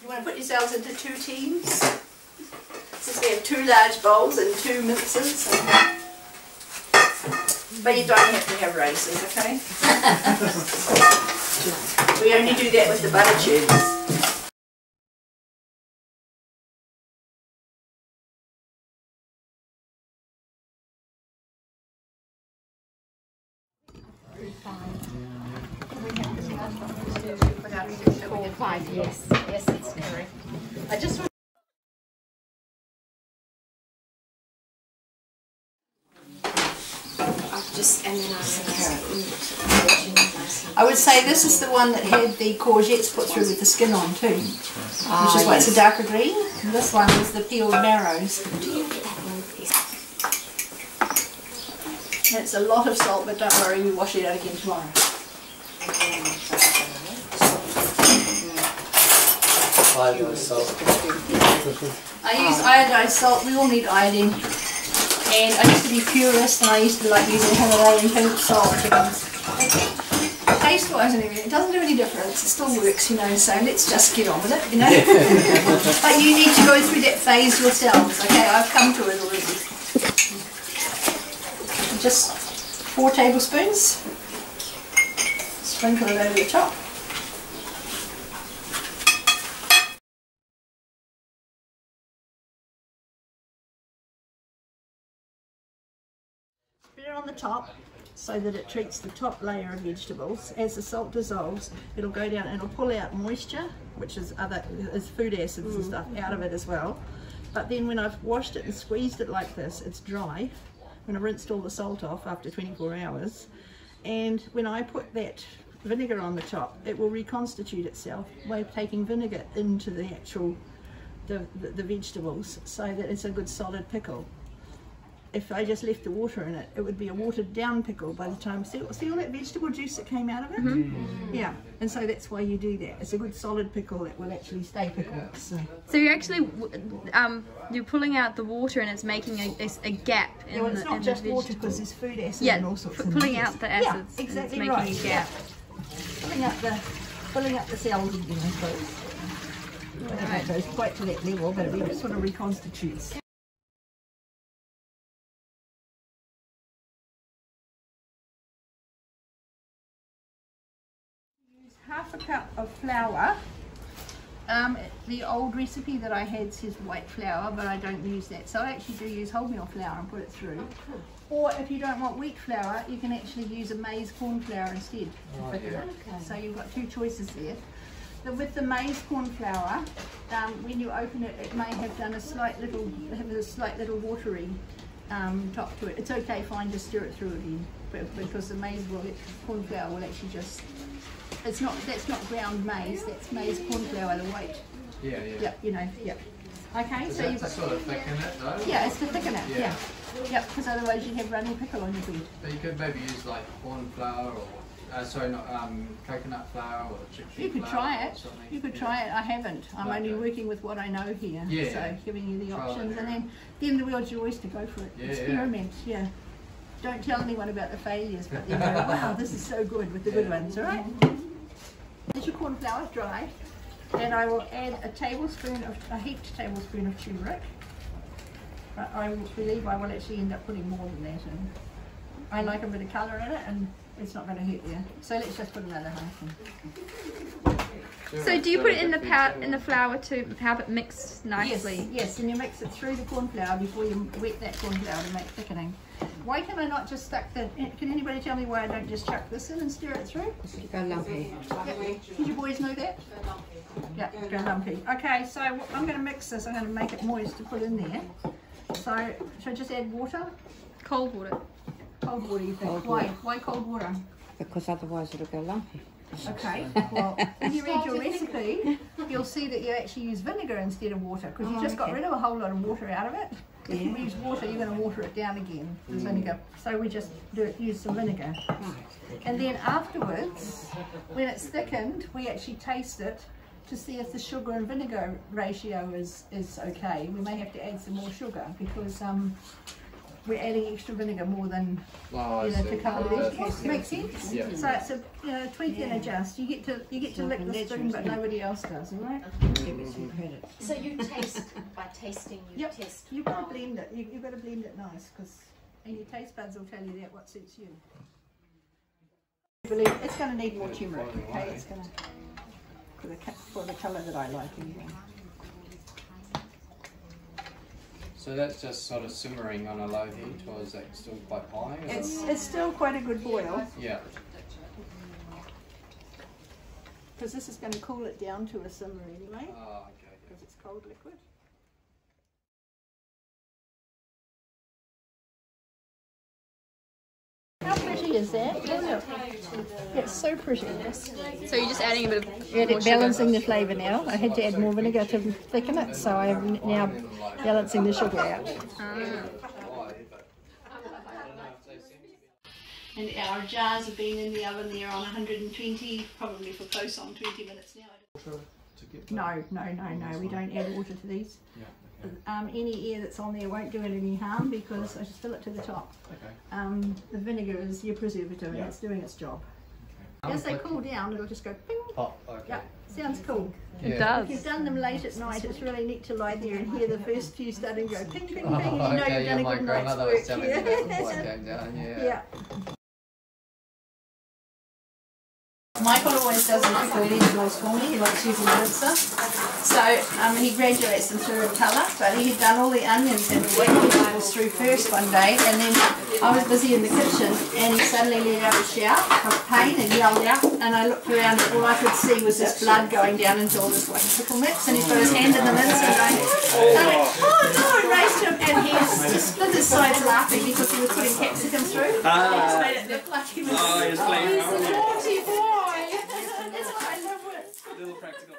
You want to put yourselves into 2 teams. Since we have 2 large bowls and 2 minces. But you don't have to have races, okay? We only do that with the butter tubes. Yes, yes, it's correct. I just want I would say this is the one that had the courgettes put through with the skin on too, which is why it's a darker green. And this one is the peeled marrows. It's a lot of salt, but don't worry, we wash it out again tomorrow. Iodized salt. I use iodized salt. We all need iodine. And I used to be purist, and I used to like using Himalayan pink salt because taste-wise and everything, it doesn't do any difference. It still works, you know. So let's just get on with it, you know. But you need to go through that phase yourselves. Okay, I've come to it already. Just 4 tablespoons. Sprinkle it over the top. Put it on the top so that it treats the top layer of vegetables. As the salt dissolves, it'll go down and it'll pull out moisture, which is food acids and stuff, out of it as well. But then when I've washed it and squeezed it like this, it's dry. When I've rinsed all the salt off after 24 hours, and when I put that vinegar on the top, it will reconstitute itself by taking vinegar into the actual the vegetables, so that it's a good solid pickle. If I just left the water in it, it would be a watered down pickle by the time. See all that vegetable juice that came out of it? Mm-hmm. Yeah, and so that's why you do that. It's a good solid pickle that will actually stay pickled. So you're actually you're pulling out the water and it's making a gap in well, it's not the just vegetable. water, because there's food acids and all sorts of pulling out the acids. Yeah, exactly, and right. Making a gap. Yeah. Filling up the cells again, I suppose. I don't know if it goes quite to that level, but it sort of reconstitutes. Half a cup of flour. The old recipe that I had says white flour, but I don't use that, so I actually do use wholemeal flour and put it through. Or if you don't want wheat flour, you can actually use a maize corn flour instead. So you've got 2 choices there. But with the maize corn flour, when you open it, it may have done a slight little watery top to it. It's okay, fine, just stir it through again, because the maize corn flour will actually just. That's not ground maize. That's maize corn flour, the white. Yeah. Yep, you know. Yep. Okay, so you've got. Sort of thicken it though. Yeah, it's to thicken it. Yeah. Yep, because otherwise you'd have runny pickle on your bread. But you could maybe use like corn flour or coconut flour or chickpea. You could try it. You could try it. I haven't. I'm only working with what I know here. Yeah. So giving you the options, and then the world's yours to go for it. Yeah, experiment. Yeah. Don't tell anyone about the failures, but then go, wow, this is so good with the good ones. All right. Let your corn flour dry, and I will add a heaped tablespoon of turmeric. But I believe I will actually end up putting more than that in. I like a bit of colour in it, and it's not going to hurt you. So let's just put another half in. So do you put it in the flour to have it mixed nicely? Yes, and you mix it through the corn flour before you wet that corn flour to make thickening. Why can I not just can anybody tell me why I don't just chuck this in and stir it through? to go lumpy. Yep. Did you boys know that? Yeah, go lumpy. Okay, so I'm going to mix this. I'm going to make it moist to put in there. So, should I just add water? Cold water. Cold water, you think? Cold Why? water. Why cold water? Because otherwise it'll go lumpy. Okay, well, when you read your recipe, you'll see that you actually use vinegar instead of water, because you just got rid of a whole lot of water out of it. If you use water, you're going to water it down again with vinegar. So we just use some vinegar. And then afterwards, when it's thickened, we actually taste it to see if the sugar and vinegar ratio is okay. We may have to add some more sugar, because we're adding extra vinegar more than Oh, Piccalilli. Makes sense. Yeah. So it's a tweak and adjust. You get to lick the spoon, but nobody else does. All right. So you taste by tasting. You test. You've got to blend it. You've got to blend it nice, and your taste buds will tell you that what suits you. It's going to need more turmeric. Okay, it's going to for the colour that I like anyway. So that's just sort of simmering on a low heat, or is that still quite high? It's still quite a good boil. Yeah. Because this is going to cool it down to a simmer anyway. Oh, okay. Because it's cold liquid. How pretty is that? It's so pretty. So you're just adding a bit of more Balancing sugar. the flavour now. I had to add more vinegar to thicken it, so I'm now balancing the sugar out. And our jars have been in the oven there on 120, probably for close on 20 minutes now. No, we don't add water to these. Any air that's on there won't do it any harm because I just fill it to the top. Okay. The vinegar is your preservative and it's doing its job. Okay. As they cool down, it'll just go ping. Pop, okay. Yeah, sounds cool. It does. If you've done them late at night, it's really neat to lie there and hear the first few start and go ping, ping, ping, and you know Okay, you've done a my good night's grandmother work. was telling me that before I came down, Yeah. Michael always does the pickled vegetables for me. He likes using mincer. So he graduates them through a colour, but he had done all the onions and vegetables through first one day, and then I was busy in the kitchen, and he suddenly let out a shout of pain and yelled out, and I looked around and all I could see was this blood going down into all this white pickle mix, and he's got his hand in the mincer going, and I went, oh no, I raced him, and he just split his sides laughing because he was putting capsicum through. He just made it look like he was, he's a naughty boy. That's what I love with. Little practical.